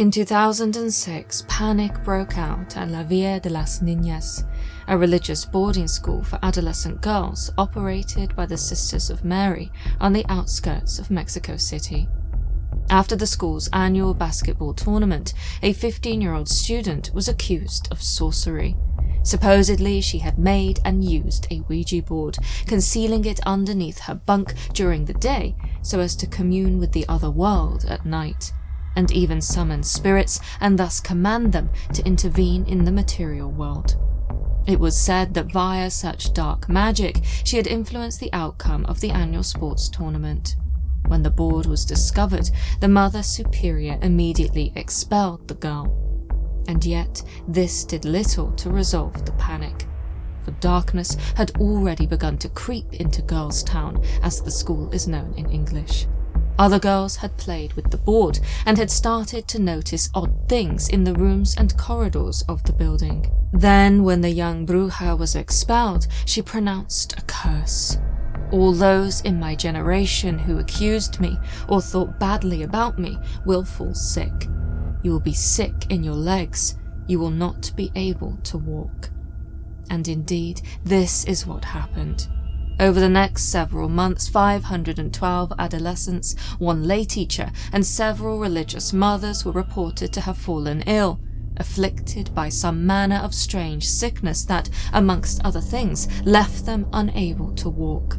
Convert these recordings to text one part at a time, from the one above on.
In 2006, panic broke out at La Villa de las Niñas, a religious boarding school for adolescent girls operated by the Sisters of Mary on the outskirts of Mexico City. After the school's annual basketball tournament, a 15-year-old student was accused of sorcery. Supposedly, she had made and used a Ouija board, concealing it underneath her bunk during the day so as to commune with the other world at night, and even summon spirits and thus command them to intervene in the material world. It was said that via such dark magic, she had influenced the outcome of the annual sports tournament. When the board was discovered, the Mother Superior immediately expelled the girl. And yet, this did little to resolve the panic, for darkness had already begun to creep into Girlstown, as the school is known in English. Other girls had played with the board and had started to notice odd things in the rooms and corridors of the building. Then, when the young bruja was expelled, she pronounced a curse. All those in my generation who accused me or thought badly about me will fall sick. You will be sick in your legs. You will not be able to walk. And indeed, this is what happened. Over the next several months, 512 adolescents, one lay teacher, and several religious mothers were reported to have fallen ill, afflicted by some manner of strange sickness that, amongst other things, left them unable to walk.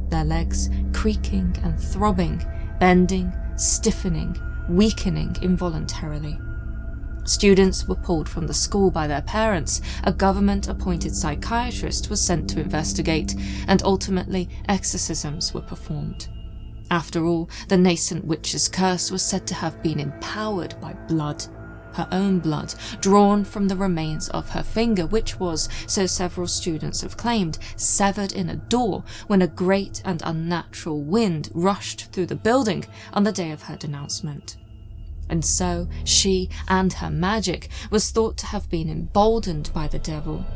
Their legs creaking and throbbing, bending, stiffening, weakening involuntarily. Students were pulled from the school by their parents, a government-appointed psychiatrist was sent to investigate, and ultimately exorcisms were performed. After all, the nascent witch's curse was said to have been empowered by blood, her own blood, drawn from the remains of her finger, which was, so several students have claimed, severed in a door when a great and unnatural wind rushed through the building on the day of her denouncement. And so she and her magic was thought to have been emboldened by the devil,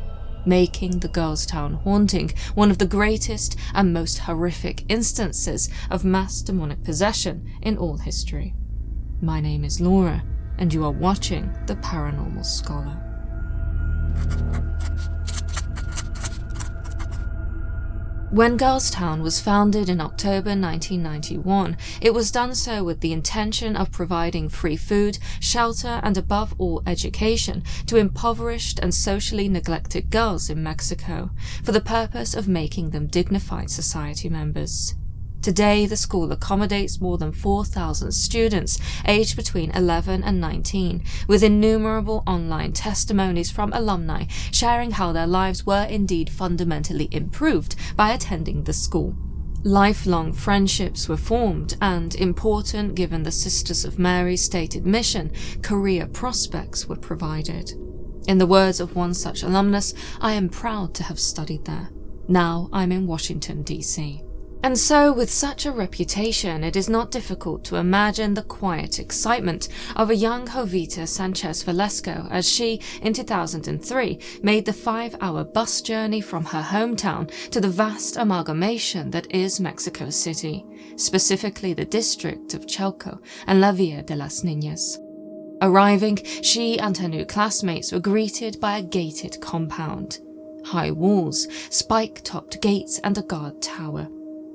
making the Girlstown haunting one of the greatest and most horrific instances of mass demonic possession in all history. My name is Laura, and you are watching The Paranormal Scholar. When Girlstown was founded in October 1991, it was done so with the intention of providing free food, shelter, and above all education to impoverished and socially neglected girls in Mexico, for the purpose of making them dignified society members. Today, the school accommodates more than 4,000 students aged between 11 and 19, with innumerable online testimonies from alumni sharing how their lives were indeed fundamentally improved by attending the school. Lifelong friendships were formed and, important given the Sisters of Mary's stated mission, career prospects were provided. In the words of one such alumnus, "I am proud to have studied there. Now I'm in Washington, D.C." And so, with such a reputation, it is not difficult to imagine the quiet excitement of a young Jovita Sanchez Velasco as she, in 2003, made the 5-hour bus journey from her hometown to the vast amalgamation that is Mexico City, specifically the district of Chalco and La Villa de las Niñas. Arriving, she and her new classmates were greeted by a gated compound. High walls, spike-topped gates, and a guard tower.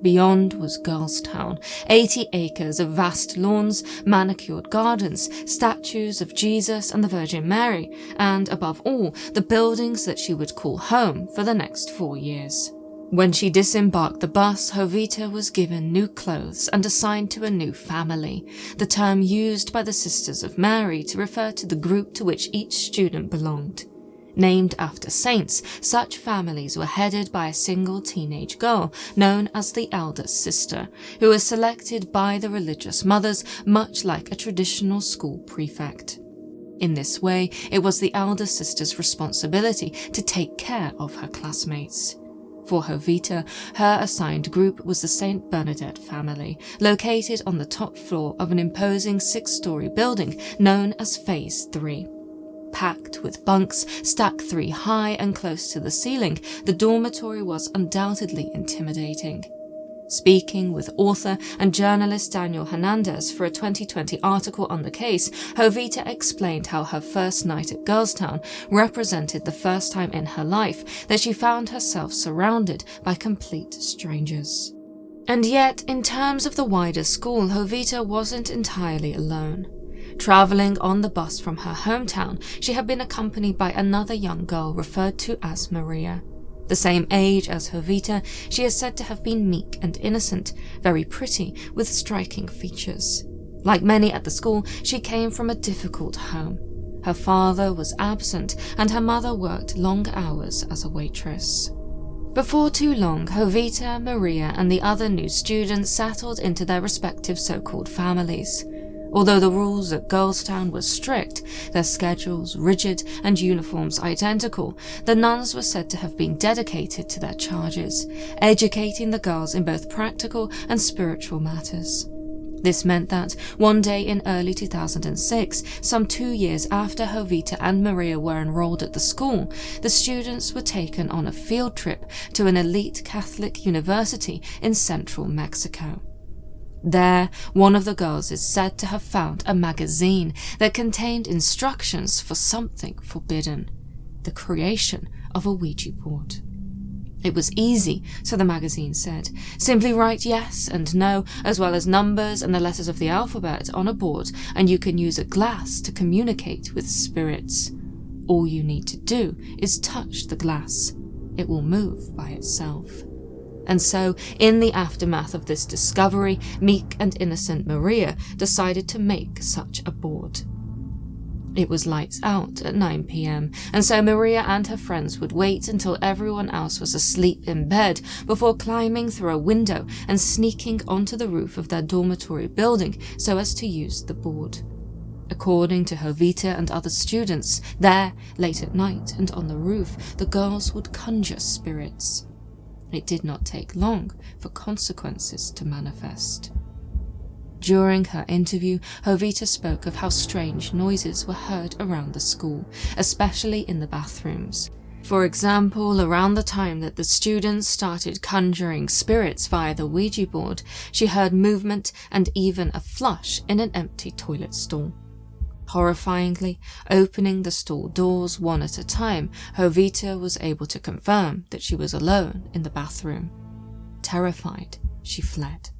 Beyond was Girlstown, 80 acres of vast lawns, manicured gardens, statues of Jesus and the Virgin Mary, and, above all, the buildings that she would call home for the next 4 years. When she disembarked the bus, Jovita was given new clothes and assigned to a new family, the term used by the Sisters of Mary to refer to the group to which each student belonged. Named after saints, such families were headed by a single teenage girl known as the eldest sister, who was selected by the religious mothers much like a traditional school prefect. In this way, it was the elder sister's responsibility to take care of her classmates. For Jovita, her assigned group was the St. Bernadette family, located on the top floor of an imposing 6-story building known as Phase 3. Packed with bunks, stacked 3 high and close to the ceiling, the dormitory was undoubtedly intimidating. Speaking with author and journalist Daniel Hernandez for a 2020 article on the case, Jovita explained how her first night at Girlstown represented the first time in her life that she found herself surrounded by complete strangers. And yet, in terms of the wider school, Jovita wasn't entirely alone. Travelling on the bus from her hometown, she had been accompanied by another young girl referred to as Maria. The same age as Jovita, she is said to have been meek and innocent, very pretty, with striking features. Like many at the school, she came from a difficult home. Her father was absent, and her mother worked long hours as a waitress. Before too long, Jovita, Maria, and the other new students settled into their respective so-called families. Although the rules at Girlstown were strict, their schedules rigid and uniforms identical, the nuns were said to have been dedicated to their charges, educating the girls in both practical and spiritual matters. This meant that, one day in early 2006, some 2 years after Jovita and Maria were enrolled at the school, the students were taken on a field trip to an elite Catholic university in central Mexico. There, one of the girls is said to have found a magazine that contained instructions for something forbidden, the creation of a Ouija board. It was easy, so the magazine said. Simply write yes and no, as well as numbers and the letters of the alphabet on a board, and you can use a glass to communicate with spirits. All you need to do is touch the glass. It will move by itself. And so, in the aftermath of this discovery, meek and innocent Maria decided to make such a board. It was lights out at 9 p.m, and so Maria and her friends would wait until everyone else was asleep in bed before climbing through a window and sneaking onto the roof of their dormitory building so as to use the board. According to Jovita and other students, there, late at night and on the roof, the girls would conjure spirits. It did not take long for consequences to manifest. During her interview, Jovita spoke of how strange noises were heard around the school, especially in the bathrooms. For example, around the time that the students started conjuring spirits via the Ouija board, she heard movement and even a flush in an empty toilet stall. Horrifyingly, opening the stall doors one at a time, Jovita was able to confirm that she was alone in the bathroom. Terrified, she fled.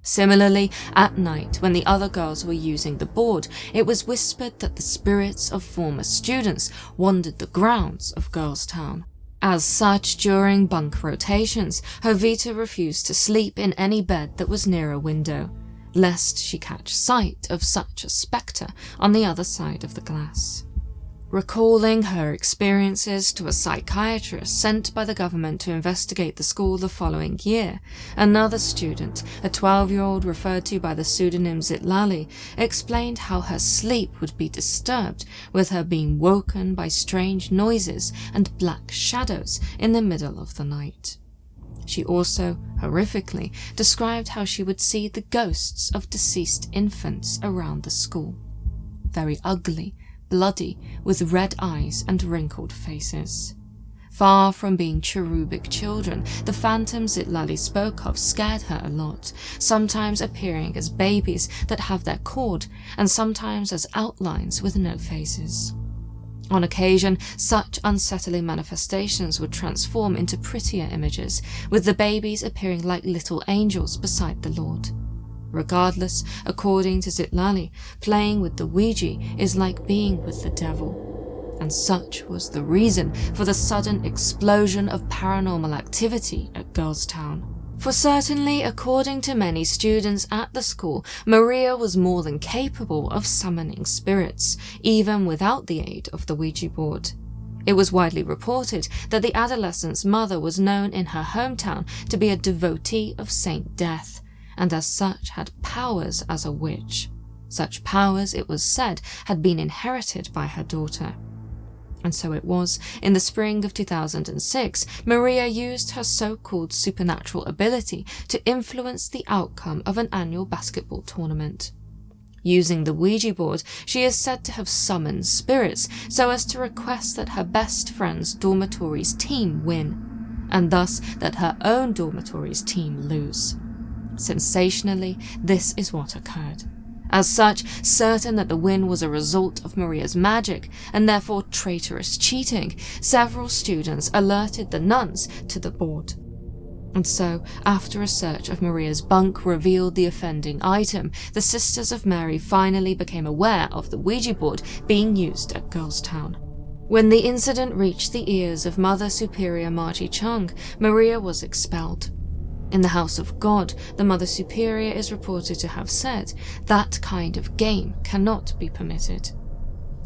Similarly, at night, when the other girls were using the board, it was whispered that the spirits of former students wandered the grounds of Girlstown. As such, during bunk rotations, Jovita refused to sleep in any bed that was near a window, lest she catch sight of such a spectre on the other side of the glass. Recalling her experiences to a psychiatrist sent by the government to investigate the school the following year, another student, a 12-year-old referred to by the pseudonym Zitlali, explained how her sleep would be disturbed with her being woken by strange noises and black shadows in the middle of the night. She also, horrifically, described how she would see the ghosts of deceased infants around the school. Very ugly, bloody, with red eyes and wrinkled faces. Far from being cherubic children, the phantoms Zitlali spoke of scared her a lot, sometimes appearing as babies that have their cord, and sometimes as outlines with no faces. On occasion, such unsettling manifestations would transform into prettier images, with the babies appearing like little angels beside the Lord. Regardless, according to Zitlali, playing with the Ouija is like being with the devil. And such was the reason for the sudden explosion of paranormal activity at Girlstown. For certainly, according to many students at the school, Maria was more than capable of summoning spirits, even without the aid of the Ouija board. It was widely reported that the adolescent's mother was known in her hometown to be a devotee of Saint Death, and as such had powers as a witch. Such powers, it was said, had been inherited by her daughter. And so it was, in the spring of 2006, Maria used her so-called supernatural ability to influence the outcome of an annual basketball tournament. Using the Ouija board, she is said to have summoned spirits so as to request that her best friend's dormitory's team win. and thus let her own dormitory's team lose. Sensationally, this is what occurred. As such, certain that the win was a result of Maria's magic, and therefore traitorous cheating, several students alerted the nuns to the board. And so, after a search of Maria's bunk revealed the offending item, the Sisters of Mary finally became aware of the Ouija board being used at Girlstown. When the incident reached the ears of Mother Superior Margie Chung, Maria was expelled. In the House of God, the Mother Superior is reported to have said, "That kind of game cannot be permitted."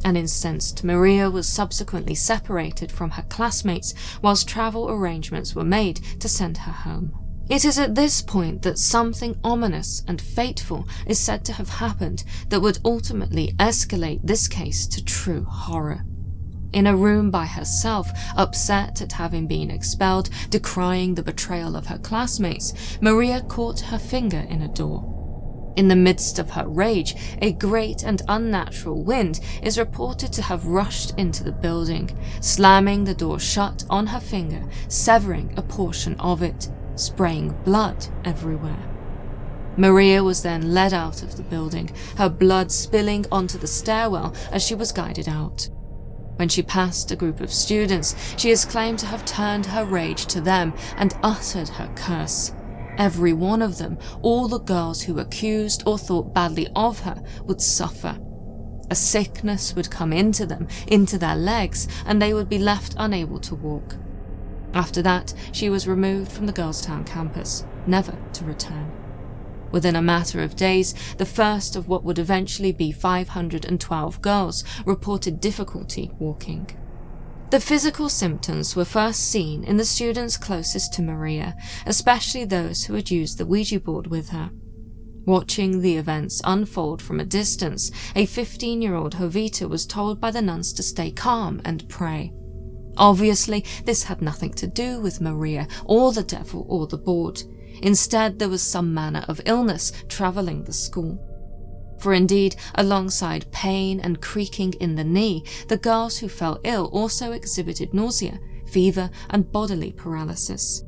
An incensed Maria was subsequently separated from her classmates whilst travel arrangements were made to send her home. It is at this point that something ominous and fateful is said to have happened that would ultimately escalate this case to true horror. In a room by herself, upset at having been expelled, decrying the betrayal of her classmates, Maria caught her finger in a door. In the midst of her rage, a great and unnatural wind is reported to have rushed into the building, slamming the door shut on her finger, severing a portion of it, spraying blood everywhere. Maria was then led out of the building, her blood spilling onto the stairwell as she was guided out. When she passed a group of students, she is claimed to have turned her rage to them and uttered her curse. Every one of them, all the girls who accused or thought badly of her, would suffer. A sickness would come into them, into their legs, and they would be left unable to walk. After that, she was removed from the Girlstown campus, never to return. Within a matter of days, the first of what would eventually be 512 girls reported difficulty walking. The physical symptoms were first seen in the students closest to Maria, especially those who had used the Ouija board with her. Watching the events unfold from a distance, a 15-year-old Jovita was told by the nuns to stay calm and pray. Obviously, this had nothing to do with Maria, or the devil, or the board. Instead, there was some manner of illness travelling the school. For indeed, alongside pain and creaking in the knee, the girls who fell ill also exhibited nausea, fever, and bodily paralysis.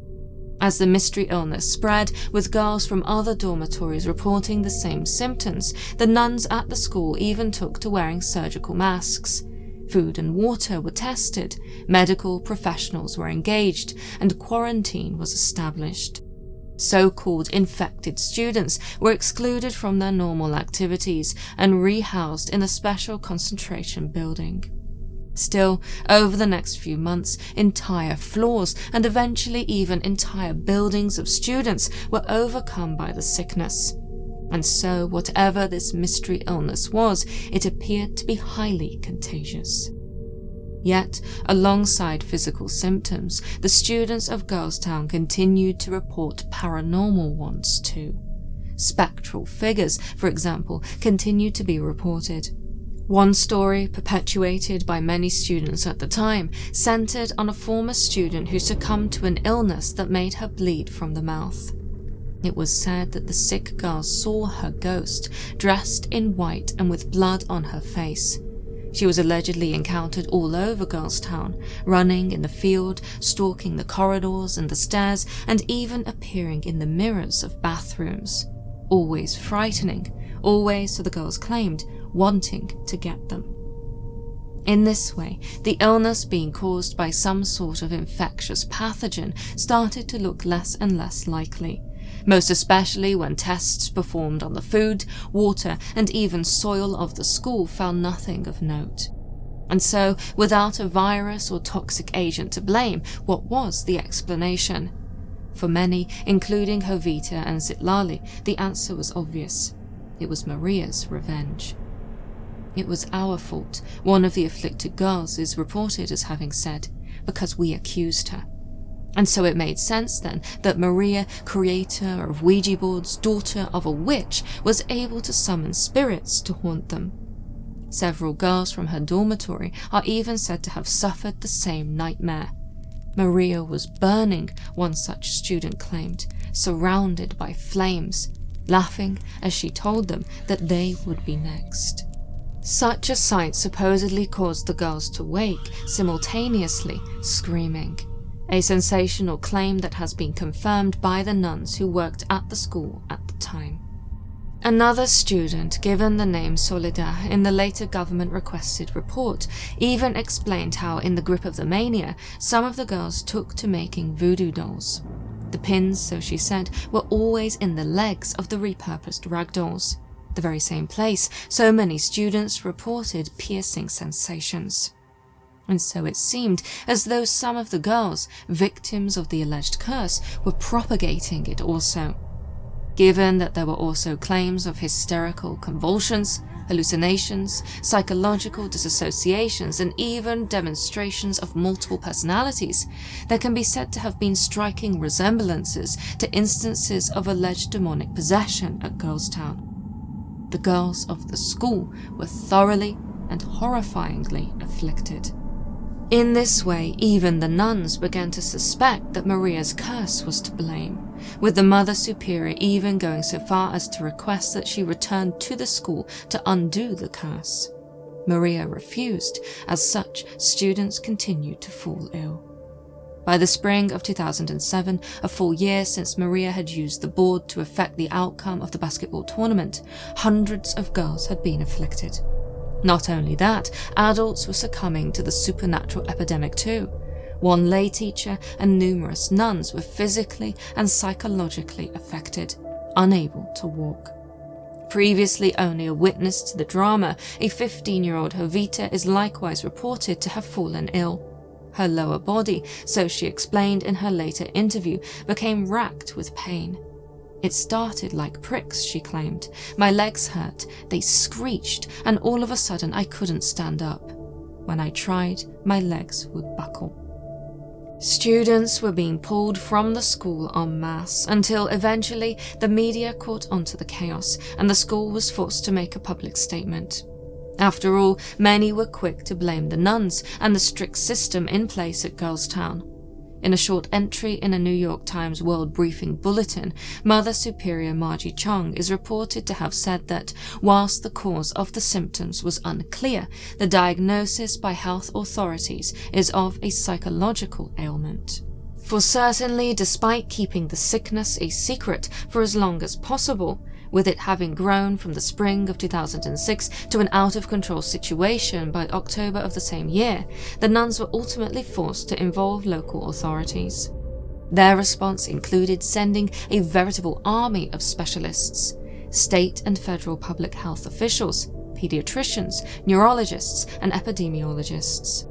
As the mystery illness spread, with girls from other dormitories reporting the same symptoms, the nuns at the school even took to wearing surgical masks. Food and water were tested, medical professionals were engaged, and quarantine was established. So-called infected students were excluded from their normal activities and rehoused in a special concentration building. Still, over the next few months, entire floors and eventually even entire buildings of students were overcome by the sickness. And so, whatever this mystery illness was, it appeared to be highly contagious. Yet, alongside physical symptoms, the students of Girlstown continued to report paranormal ones too. Spectral figures, for example, continued to be reported. One story, perpetuated by many students at the time, centered on a former student who succumbed to an illness that made her bleed from the mouth. It was said that the sick girl saw her ghost, dressed in white and with blood on her face. She was allegedly encountered all over Girlstown, running in the field, stalking the corridors and the stairs, and even appearing in the mirrors of bathrooms. Always frightening, always, so the girls claimed, wanting to get them. In this way, the illness being caused by some sort of infectious pathogen started to look less and less likely, most especially when tests performed on the food, water, and even soil of the school found nothing of note. And so, without a virus or toxic agent to blame, what was the explanation? For many, including Jovita and Zitlali, the answer was obvious. It was Maria's revenge. "It was our fault," one of the afflicted girls is reported as having said, "because we accused her." And so it made sense then that Maria, creator of Ouija boards, daughter of a witch, was able to summon spirits to haunt them. Several girls from her dormitory are even said to have suffered the same nightmare. Maria was burning, one such student claimed, surrounded by flames, laughing as she told them that they would be next. Such a sight supposedly caused the girls to wake, simultaneously screaming. a sensational claim that has been confirmed by the nuns who worked at the school at the time. Another student, given the name Soledad in the later government-requested report, even explained how, in the grip of the mania, some of the girls took to making voodoo dolls. The pins, so she said, were always in the legs of the repurposed rag dolls, the very same place so many students reported piercing sensations. And so it seemed as though some of the girls, victims of the alleged curse, were propagating it also. Given that there were also claims of hysterical convulsions, hallucinations, psychological disassociations, and even demonstrations of multiple personalities, there can be said to have been striking resemblances to instances of alleged demonic possession at Girlstown. The girls of the school were thoroughly and horrifyingly afflicted. In this way, even the nuns began to suspect that Maria's curse was to blame, with the Mother Superior even going so far as to request that she return to the school to undo the curse. Maria refused. As such, students continued to fall ill. By the spring of 2007, a full year since Maria had used the board to affect the outcome of the basketball tournament, hundreds of girls had been afflicted. Not only that, adults were succumbing to the supernatural epidemic too. One lay teacher and numerous nuns were physically and psychologically affected, unable to walk. Previously only a witness to the drama, a 15-year-old Jovita is likewise reported to have fallen ill. Her lower body, so she explained in her later interview, became racked with pain. It started like pricks, she claimed. My legs hurt, they screeched, and all of a sudden I couldn't stand up. When I tried, my legs would buckle. Students were being pulled from the school en masse until eventually the media caught onto the chaos and the school was forced to make a public statement. After all, many were quick to blame the nuns and the strict system in place at Girlstown. In a short entry in a New York Times World Briefing Bulletin, Mother Superior Margie Chung is reported to have said that, whilst the cause of the symptoms was unclear, the diagnosis by health authorities is of a psychological ailment. For certainly, despite keeping the sickness a secret for as long as possible, with it having grown from the spring of 2006 to an out-of-control situation by October of the same year, the nuns were ultimately forced to involve local authorities. Their response included sending a veritable army of specialists, state and federal public health officials, pediatricians, neurologists, and epidemiologists.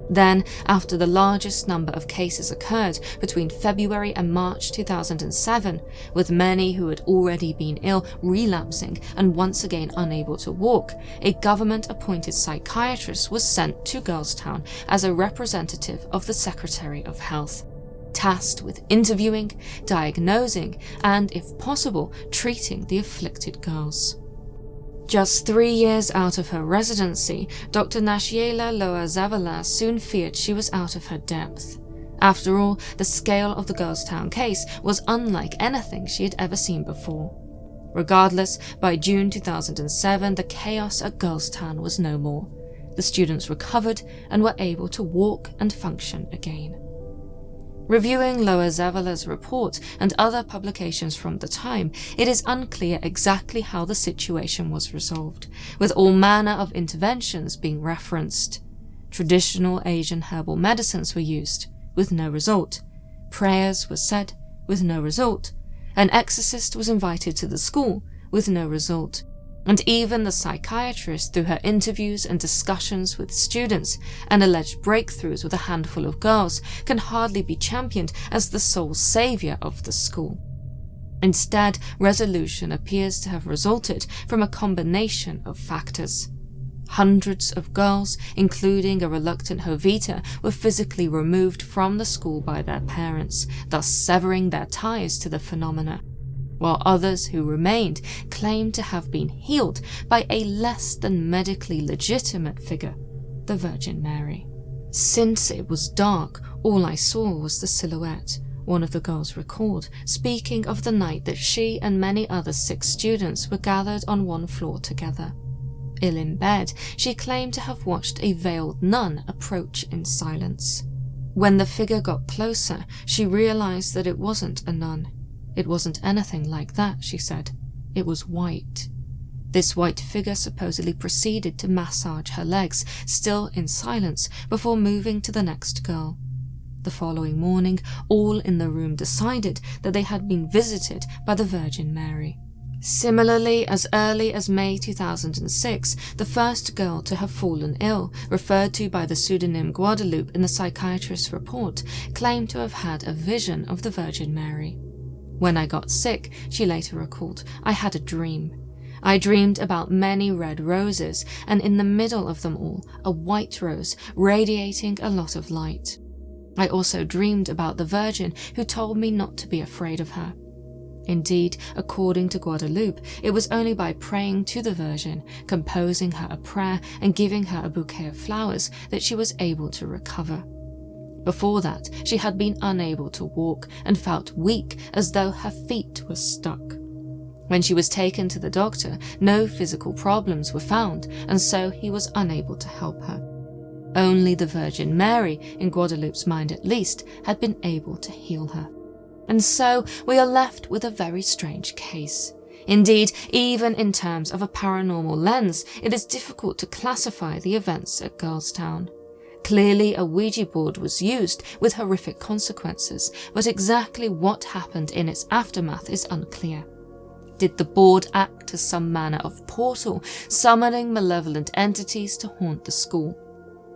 Then, after the largest number of cases occurred between February and March 2007, with many who had already been ill relapsing and once again unable to walk, a government-appointed psychiatrist was sent to Girlstown as a representative of the Secretary of Health, tasked with interviewing, diagnosing, and, if possible, treating the afflicted girls. Just 3 years out of her residency, Dr. Nashiela Loa-Zavala soon feared she was out of her depth. After all, the scale of the Girlstown case was unlike anything she had ever seen before. Regardless, by June 2007, the chaos at Girlstown was no more. The students recovered and were able to walk and function again. Reviewing Loa-Zavala's report and other publications from the time, it is unclear exactly how the situation was resolved, with all manner of interventions being referenced. Traditional Asian herbal medicines were used, with no result. Prayers were said, with no result. An exorcist was invited to the school, with no result. And even the psychiatrist, through her interviews and discussions with students and alleged breakthroughs with a handful of girls, can hardly be championed as the sole saviour of the school. Instead, resolution appears to have resulted from a combination of factors. Hundreds of girls, including a reluctant Jovita, were physically removed from the school by their parents, thus severing their ties to the phenomena, while others who remained claimed to have been healed by a less than medically legitimate figure, the Virgin Mary. Since it was dark, all I saw was the silhouette, one of the girls recalled, speaking of the night that she and many other sick students were gathered on one floor together. Ill in bed, she claimed to have watched a veiled nun approach in silence. When the figure got closer, she realized that it wasn't a nun. It wasn't anything like that, she said. It was white. This white figure supposedly proceeded to massage her legs, still in silence, before moving to the next girl. The following morning, all in the room decided that they had been visited by the Virgin Mary. Similarly, as early as May 2006, the first girl to have fallen ill, referred to by the pseudonym Guadalupe in the psychiatrist's report, claimed to have had a vision of the Virgin Mary. When I got sick, she later recalled, I had a dream. I dreamed about many red roses, and in the middle of them all, a white rose radiating a lot of light. I also dreamed about the Virgin, who told me not to be afraid of her. Indeed, according to Guadalupe, it was only by praying to the Virgin, composing her a prayer, and giving her a bouquet of flowers that she was able to recover. Before that, she had been unable to walk and felt weak, as though her feet were stuck. When she was taken to the doctor, no physical problems were found, and so he was unable to help her. Only the Virgin Mary, in Guadalupe's mind at least, had been able to heal her. And so we are left with a very strange case. Indeed, even in terms of a paranormal lens, it is difficult to classify the events at Girlstown. Clearly, a Ouija board was used with horrific consequences, but exactly what happened in its aftermath is unclear. Did the board act as some manner of portal, summoning malevolent entities to haunt the school?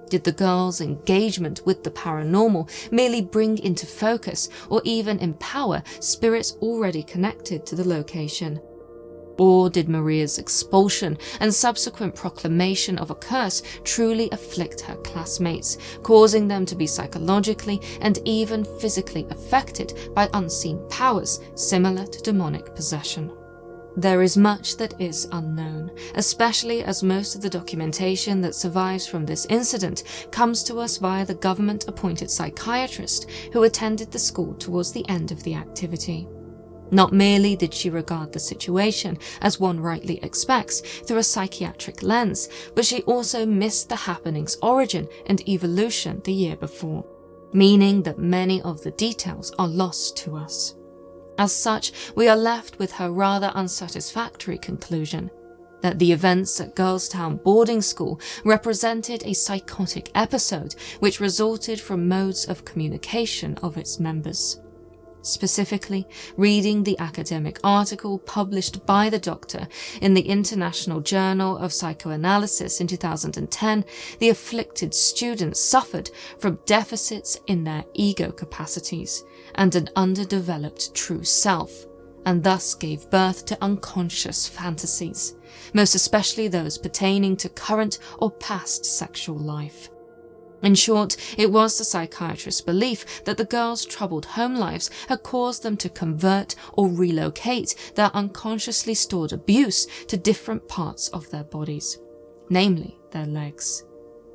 Did the girls' engagement with the paranormal merely bring into focus or even empower spirits already connected to the location? Or did Maria's expulsion and subsequent proclamation of a curse truly afflict her classmates, causing them to be psychologically and even physically affected by unseen powers similar to demonic possession? There is much that is unknown, especially as most of the documentation that survives from this incident comes to us via the government-appointed psychiatrist who attended the school towards the end of the activity. Not merely did she regard the situation, as one rightly expects, through a psychiatric lens, but she also missed the happening's origin and evolution the year before, meaning that many of the details are lost to us. As such, we are left with her rather unsatisfactory conclusion that the events at Girlstown boarding school represented a psychotic episode which resulted from modes of communication of its members. Specifically, reading the academic article published by the doctor in the International Journal of Psychoanalysis in 2010, the afflicted students suffered from deficits in their ego capacities and an underdeveloped true self, and thus gave birth to unconscious fantasies, most especially those pertaining to current or past sexual life. In short, it was the psychiatrist's belief that the girls' troubled home lives had caused them to convert or relocate their unconsciously stored abuse to different parts of their bodies, namely their legs.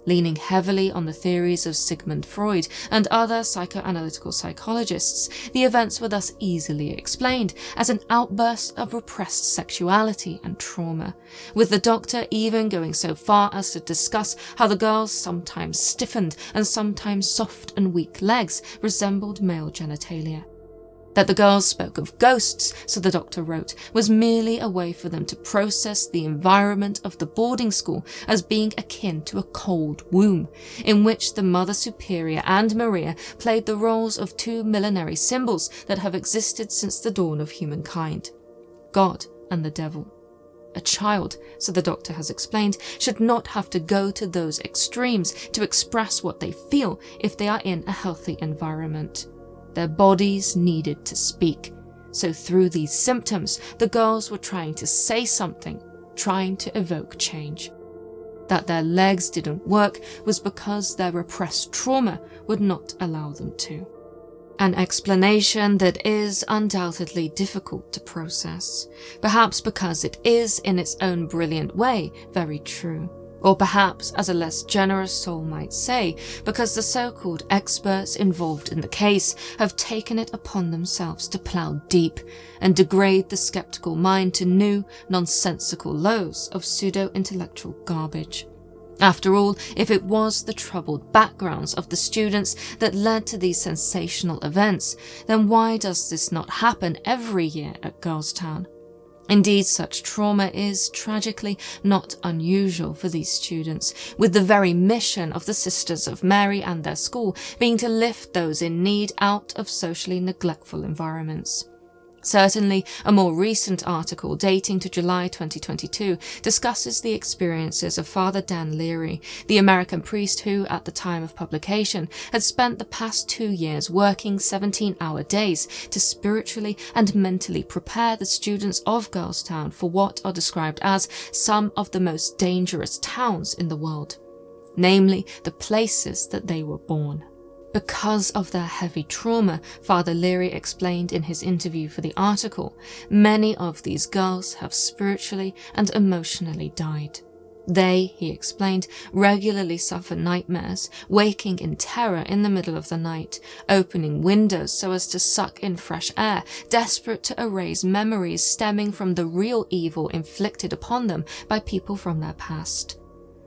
Leaning heavily on the theories of Sigmund Freud and other psychoanalytical psychologists, the events were thus easily explained as an outburst of repressed sexuality and trauma, with the doctor even going so far as to discuss how the girls' sometimes stiffened and sometimes soft and weak legs resembled male genitalia. That the girls spoke of ghosts, so the doctor wrote, was merely a way for them to process the environment of the boarding school as being akin to a cold womb, in which the Mother Superior and Maria played the roles of two millenary symbols that have existed since the dawn of humankind: God and the devil. A child, so the doctor has explained, should not have to go to those extremes to express what they feel if they are in a healthy environment. Their bodies needed to speak, so through these symptoms, the girls were trying to say something, trying to evoke change. That their legs didn't work was because their repressed trauma would not allow them to. An explanation that is undoubtedly difficult to process, perhaps because it is, in its own brilliant way, very true. Or perhaps, as a less generous soul might say, because the so-called experts involved in the case have taken it upon themselves to plough deep and degrade the skeptical mind to new, nonsensical lows of pseudo-intellectual garbage. After all, if it was the troubled backgrounds of the students that led to these sensational events, then why does this not happen every year at Girlstown? Indeed, such trauma is, tragically, not unusual for these students, with the very mission of the Sisters of Mary and their school being to lift those in need out of socially neglectful environments. Certainly, a more recent article dating to July 2022 discusses the experiences of Father Dan Leary, the American priest who, at the time of publication, had spent the past 2 years working 17-hour days to spiritually and mentally prepare the students of Girlstown for what are described as some of the most dangerous towns in the world, namely the places that they were born. Because of their heavy trauma, Father Leary explained in his interview for the article, many of these girls have spiritually and emotionally died. They, he explained, regularly suffer nightmares, waking in terror in the middle of the night, opening windows so as to suck in fresh air, desperate to erase memories stemming from the real evil inflicted upon them by people from their past.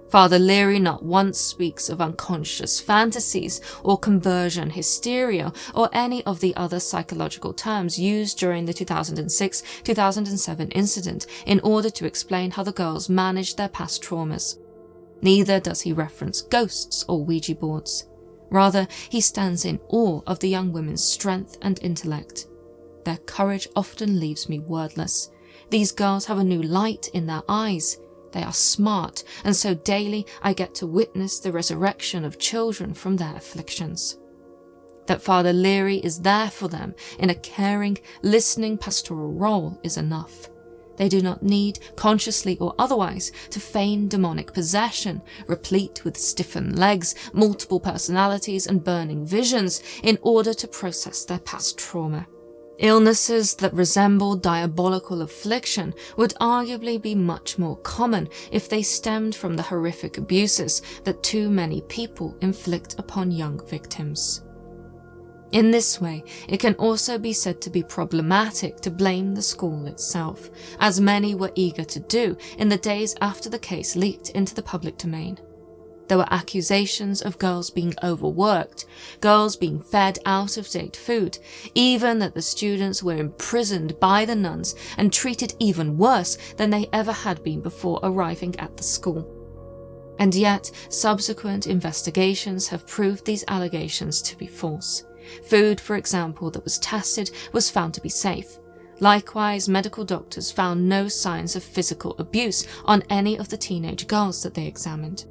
Father Leary not once speaks of unconscious fantasies or conversion hysteria or any of the other psychological terms used during the 2006-2007 incident in order to explain how the girls managed their past traumas. Neither does he reference ghosts or Ouija boards. Rather, he stands in awe of the young women's strength and intellect. Their courage often leaves me wordless. These girls have a new light in their eyes. They are smart, and so daily I get to witness the resurrection of children from their afflictions. That Father Leary is there for them in a caring, listening pastoral role is enough. They do not need, consciously or otherwise, to feign demonic possession, replete with stiffened legs, multiple personalities and burning visions in order to process their past trauma. Illnesses that resemble diabolical affliction would arguably be much more common if they stemmed from the horrific abuses that too many people inflict upon young victims. In this way, it can also be said to be problematic to blame the school itself, as many were eager to do in the days after the case leaked into the public domain. There were accusations of girls being overworked, girls being fed out-of-date food, even that the students were imprisoned by the nuns and treated even worse than they ever had been before arriving at the school. And yet, subsequent investigations have proved these allegations to be false. Food, for example, that was tested was found to be safe. Likewise, medical doctors found no signs of physical abuse on any of the teenage girls that they examined.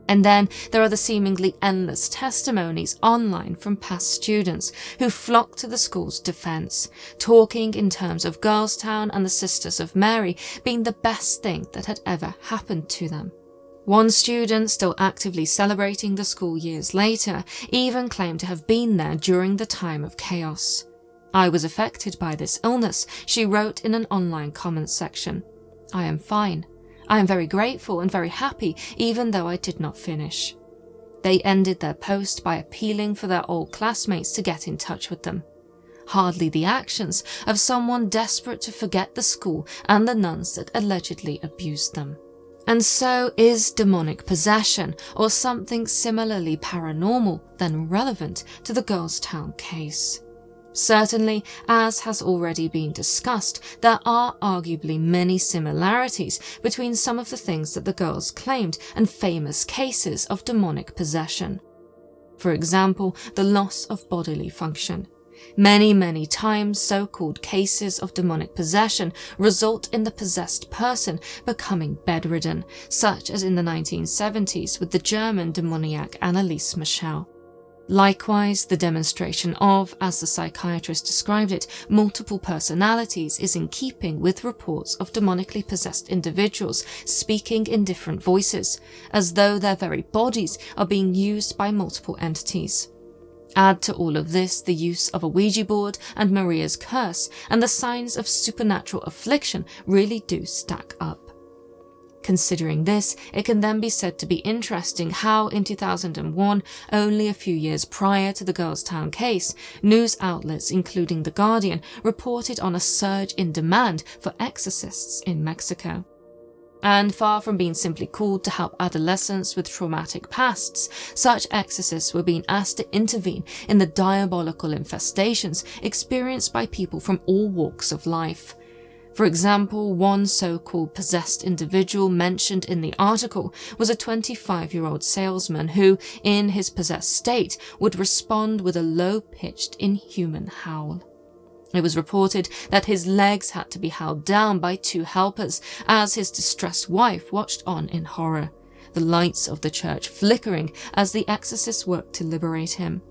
And then there are the seemingly endless testimonies online from past students who flock to the school's defense, talking in terms of Girlstown and the Sisters of Mary being the best thing that had ever happened to them. One student, still actively celebrating the school years later, even claimed to have been there during the time of chaos. "I was affected by this illness," she wrote in an online comments section. "I am fine. I am very grateful and very happy, even though I did not finish." They ended their post by appealing for their old classmates to get in touch with them. Hardly the actions of someone desperate to forget the school and the nuns that allegedly abused them. And so, is demonic possession or something similarly paranormal then relevant to the Girlstown case? Certainly, as has already been discussed, there are arguably many similarities between some of the things that the girls claimed and famous cases of demonic possession. For example, the loss of bodily function. Many times so-called cases of demonic possession result in the possessed person becoming bedridden, such as in the 1970s with the German demoniac Anneliese Michel. Likewise, the demonstration of, as the psychiatrist described it, multiple personalities is in keeping with reports of demonically possessed individuals speaking in different voices, as though their very bodies are being used by multiple entities. Add to all of this the use of a Ouija board and Maria's curse, and the signs of supernatural affliction really do stack up. Considering this, it can then be said to be interesting how in 2001, only a few years prior to the Girlstown case, news outlets including The Guardian reported on a surge in demand for exorcists in Mexico. And far from being simply called to help adolescents with traumatic pasts, such exorcists were being asked to intervene in the diabolical infestations experienced by people from all walks of life. For example, one so-called possessed individual mentioned in the article was a 25-year-old salesman who, in his possessed state, would respond with a low-pitched, inhuman howl. It was reported that his legs had to be held down by 2 helpers as his distressed wife watched on in horror, the lights of the church flickering as the exorcist worked to liberate him.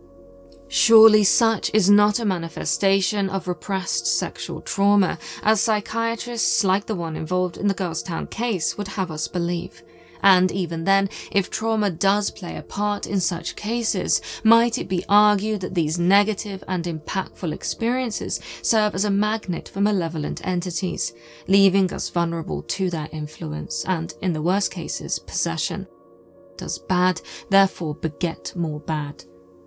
Surely such is not a manifestation of repressed sexual trauma, as psychiatrists like the one involved in the Girlstown case would have us believe. And even then, if trauma does play a part in such cases, might it be argued that these negative and impactful experiences serve as a magnet for malevolent entities, leaving us vulnerable to their influence and, in the worst cases, possession? Does bad therefore beget more bad?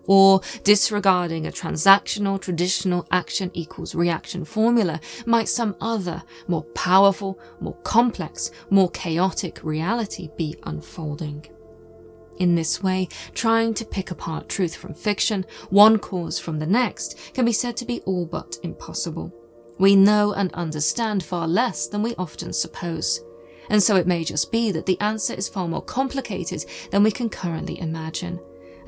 Or, disregarding a transactional traditional action equals reaction formula, might some other, more powerful, more complex, more chaotic reality be unfolding? In this way, trying to pick apart truth from fiction, one cause from the next, can be said to be all but impossible. We know and understand far less than we often suppose. And so it may just be that the answer is far more complicated than we can currently imagine,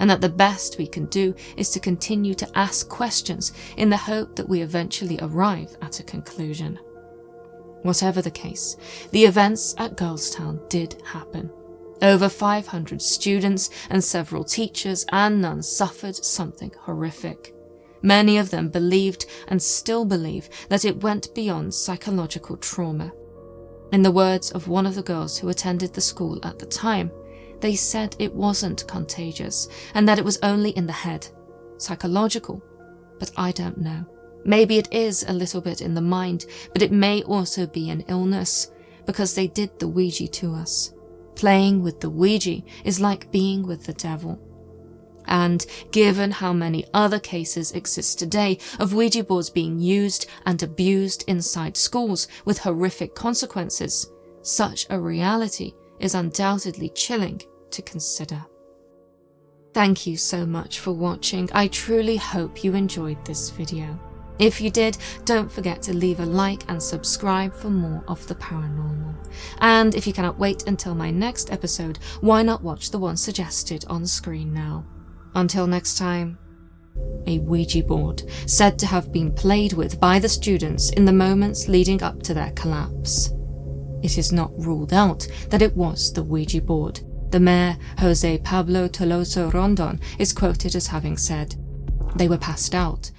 and that the best we can do is to continue to ask questions in the hope that we eventually arrive at a conclusion. Whatever the case, the events at Girlstown did happen. Over 500 students and several teachers and nuns suffered something horrific. Many of them believed and still believe that it went beyond psychological trauma. In the words of one of the girls who attended the school at the time, they said it wasn't contagious and that it was only in the head, psychological, but I don't know. Maybe it is a little bit in the mind, but it may also be an illness, because they did the Ouija to us. Playing with the Ouija is like being with the devil. And given how many other cases exist today of Ouija boards being used and abused inside schools with horrific consequences, such a reality is undoubtedly chilling to consider. Thank you so much for watching. I truly hope you enjoyed this video. If you did, don't forget to leave a like and subscribe for more of the paranormal. And if you cannot wait until my next episode, why not watch the one suggested on screen now? Until next time, a Ouija board said to have been played with by the students in the moments leading up to their collapse. It is not ruled out that it was the Ouija board. The mayor, Jose Pablo Tolosa Rondon, is quoted as having said, "They were passed out,